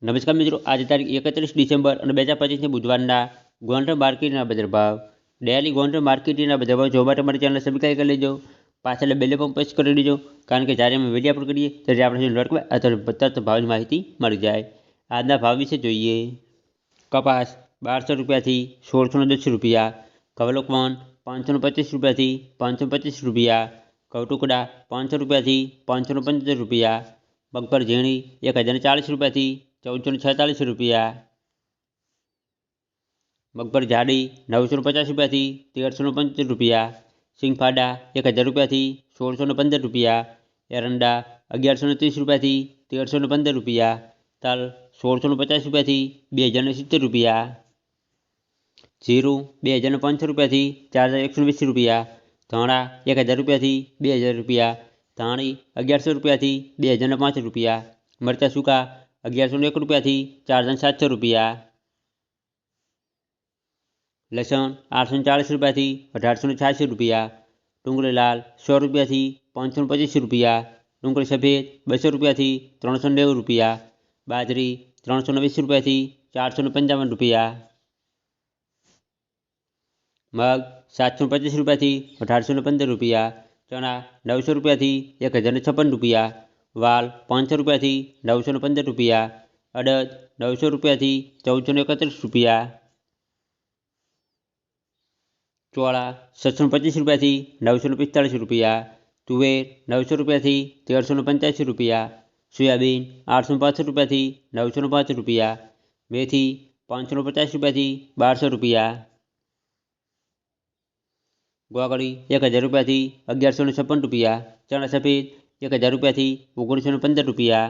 નમસ્કાર મિત્રો, આજે તારીખ 31 ડિસેમ્બર અને 2025 બુધવારના ગોંડલ માર્કેટના બજાર ભાવ. ડેલી ગોંડલ માર્કેટના બજાર ભાવ જોવા માટે મારી ચેનલ સબસ્ક્રાઈબ કરી લેજો. પાછળ બેલ પણ પ્રેસ કરી દેજો, કારણ કે જ્યારે અમે વિડીયો અપલોડ કરીએ ત્યારે આપણે નોટિફિકેશન અથવા તરત ભાવની માહિતી મળી જાય. આજના ભાવ વિશે જોઈએ. કપાસ 1200 રૂપિયાથી 1610 રૂપિયા, ઘઉં લોકવન 525 રૂપિયાથી 525 રૂપિયા, ઘઉં ટુકડા 500 રૂપિયાથી 575 રૂપિયા, મગફળી ઝીણી 1040 રૂપિયાથી 1446 રૂપિયા, મગફળી જાડી 950 રૂપિયાથી 1375 રૂપિયા, સિંગફાડા 1000 રૂપિયાથી 1615 રૂપિયા, એરંડા 1130 રૂપિયાથી 1315 રૂપિયા, તલ 1650 રૂપિયાથી 2070 રૂપિયા, જીરું 2500 રૂપિયાથી 4120 રૂપિયા, ધાણા 1000 રૂપિયાથી 2000 રૂપિયા, ધાણી 1100 રૂપિયાથી 2005 રૂપિયા, મરચાં સૂકા 1101 રૂપિયાથી 4700 રૂપિયા, લસણ 840 રૂપિયાથી 1886 રૂપિયા, ડુંગળી લાલ 100 રૂપિયાથી 525 રૂપિયા, ડુંગળી સફેદ 200 રૂપિયાથી 390 રૂપિયા, બાજરી 320 રૂપિયાથી 455 રૂપિયા, મગ 725 રૂપિયાથી 1815 રૂપિયા, ચણા 900 રૂપિયાથી 1056 રૂપિયા, વાલ 500 રૂપિયાથી 915 રૂપિયા, અડદ 900 રૂપિયાથી 1431 રૂપિયા, ચોળા 625 રૂપિયાથી 945 રૂપિયા, તુવેર 900 રૂપિયાથી 1385 રૂપિયા, સોયાબીન 865 રૂપિયાથી 905 રૂપિયા, મેથી 550 રૂપિયાથી 1200 રૂપિયા, ગોગળી 1000 રૂપિયાથી 1156 રૂપિયા, ચણા સફેદ 1000 રૂપિયાથી 1915 રૂપિયા,